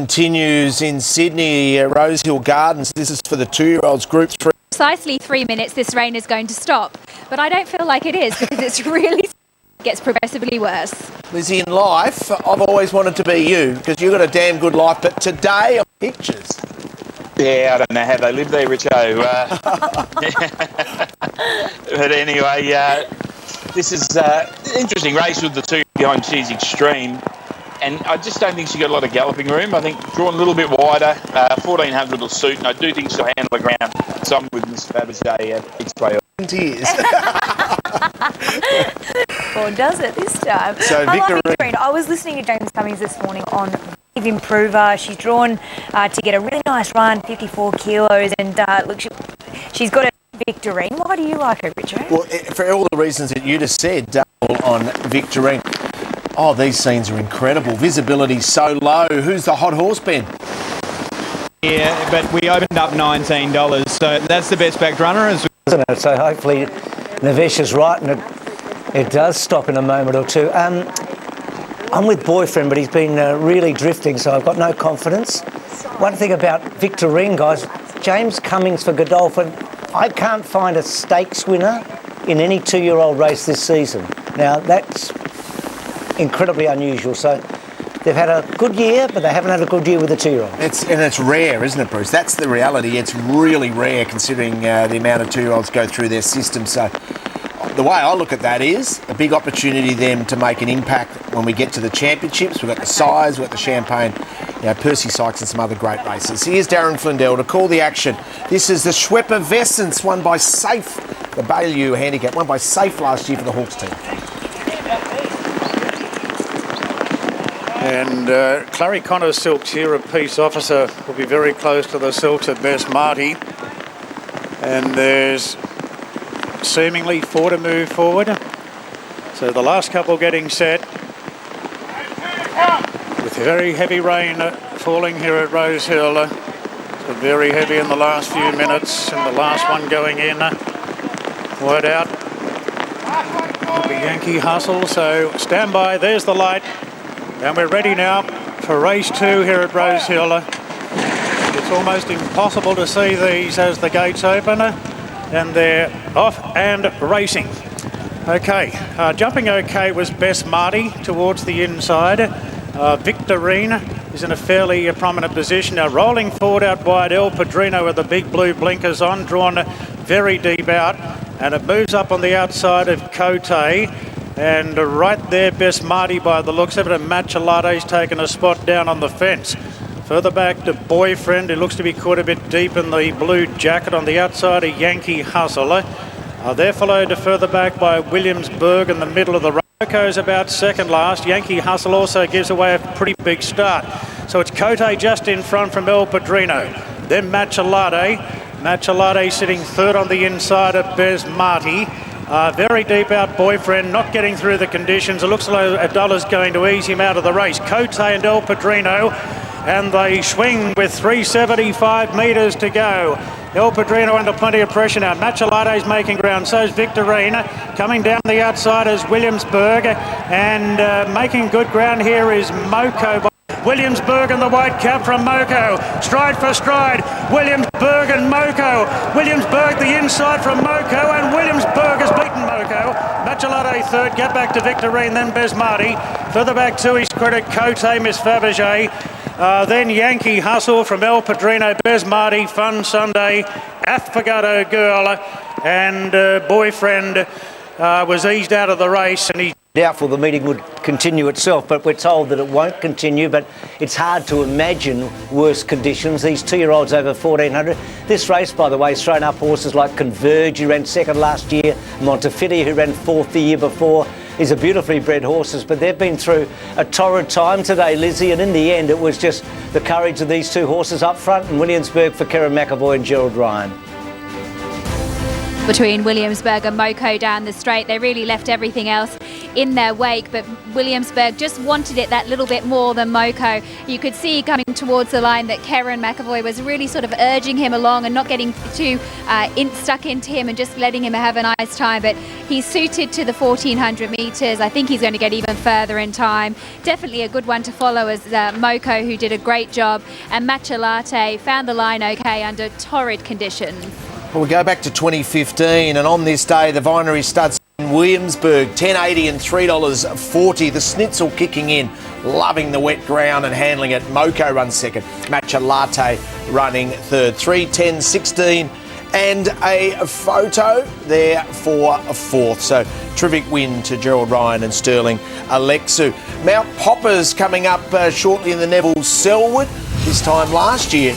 Continues in Sydney, Rosehill Gardens. This is for the 2-year-olds, Group 3. Precisely 3 minutes this rain is going to stop, but I don't feel like it is because it's really gets progressively worse. Lizzie, in life, I've always wanted to be you because you've got a damn good life, but today, pictures. Yeah, I don't know how they live there, Richo. But anyway, this is an interesting race with the two behind She's Extreme. And I just don't think she got a lot of galloping room. I think drawn a little bit wider, 1400 will suit, and I do think she'll handle the ground. So I'm with Miss 𝙍𝙖𝙘𝙚 at 𝙍𝙖𝙘𝙚. Tears. Or does it this time? So Victorine, I was listening to James Cummings this morning on Improver. She's drawn to get a really nice run, 54 kilos, and look, she's got a Victorine. Why do you like her, Richard? Well, for all the reasons that you just said, on Victorine. Oh, these scenes are incredible. Visibility so low. Who's the hot horse, Ben? Yeah, but we opened up $19, so that's the best backed runner, isn't it? So hopefully Navesh is right and it does stop in a moment or two. I'm with Boyfriend, but he's been really drifting, so I've got no confidence. One thing about Victorine, guys, James Cummings for Godolphin, I can't find a stakes winner in any 2-year-old race this season. Now, that's incredibly unusual. So they've had a good year, but they haven't had a good year with the 2-year-old. It's rare, isn't it, Bruce? That's the reality. It's really rare considering the amount of 2-year-olds go through their system. So the way I look at that is a big opportunity then to make an impact when we get to the championships. We've got the Size, we've got the Champagne, Percy Sykes and some other great races. Here's Darren Flindell to call the action. This is the 𝙍𝙖𝙘𝙚𝙪 won by Safe, the Baillieu Handicap, won by Safe last year for the Hawks team. And Clary Connor's Silks here, a peace officer, will be very close to the Silks at 𝙍𝙗 Marty. And there's seemingly 4 to move forward. So the last couple getting set. With very heavy rain falling here at Rosehill. It's been very heavy in the last few minutes. And the last one going in. Word out. It'll be Yankee Hustle. So stand by. There's the light. And we're ready now for race 2 here at Rosehill. It's almost impossible to see these as the gates open, and they're off and racing. Okay, jumping okay was 𝙍𝙗 Marty towards the inside. Victorine is in a fairly prominent position now, rolling forward out wide. El Padrino with the big blue blinkers on, drawn very deep out, and it moves up on the outside of 𝙍𝙗𝙗. And right there, 𝙍𝙗 Marty by the looks of it, and 𝙍𝙗𝙗𝙗's taken a spot down on the fence. Further back to Boyfriend, who looks to be caught a bit deep in the blue jacket on the outside of Yankee Hustle. They're followed further back by Williamsburg in the middle of the road. Moko's about second last. Yankee Hustle also gives away a pretty big start. So it's 𝙍𝙗𝙗 just in front from El Padrino. Then 𝙍𝙗𝙗𝙗 sitting third on the inside of 𝙍𝙗 Marty. Very deep out Boyfriend, not getting through the conditions. It looks like $1's going to ease him out of the race. 𝙍𝙗𝙗 and El Padrino, and they swing with 375 metres to go. El Padrino under plenty of pressure now. 𝙍𝙗𝙗𝙗's making ground, so's Victorine. Coming down the outside is Williamsburg, and making good ground here is Moko. Williamsburg and the white cap from Moko. Stride for stride. Williamsburg and Moko. Williamsburg the inside from Moko, and Williamsburg has beaten Moko. 𝙍𝙗𝙗𝙗 third. Get back to Victorine, then 𝙍𝙗 Marty. Further back to his credit, 𝙍𝙗𝙗, Miss 𝙍𝙗𝙗. Then Yankee Hustle from El Padrino, 𝙍𝙗 Marty, Fun Sunday, Affogato Girl, and Boyfriend was eased out of the race, and he doubtful the meeting would continue itself, but we're told that it won't continue. But it's hard to imagine worse conditions. These 2-year-olds over 1400. This race, by the way, has thrown up horses like Converge, who ran second last year, Montefiore, who ran fourth the year before. These are beautifully bred horses, but they've been through a torrid time today, Lizzie, and in the end it was just the courage of these 2 horses up front, and Williamsburg for Kerrin McEvoy and Gerald Ryan. Between Williamsburg and Moko down the straight, they really left everything else in their wake, but Williamsburg just wanted it that little bit more than Moko. You could see coming towards the line that Kerrin McEvoy was really sort of urging him along and not getting too stuck into him and just letting him have a nice time. But He's suited to the 1400 metres. I think he's going to get even further in time. Definitely a good one to follow as Moko, who did a great job, and 𝙍𝙖 𝙘𝙚 found the line okay under torrid conditions. Well, we go back to 2015, and on this day, the Vinery Studs in Williamsburg, $10.80 and $3.40. The Schnitzel kicking in, loving the wet ground and handling it. Moko runs second, 𝙍𝙘 𝙘𝙚 running third. 3:10.16 and a photo there for a fourth. So terrific win to Gerald Ryan and Sterling Alexu. Mount Poppers coming up shortly in the Neville Selwood. This time last year,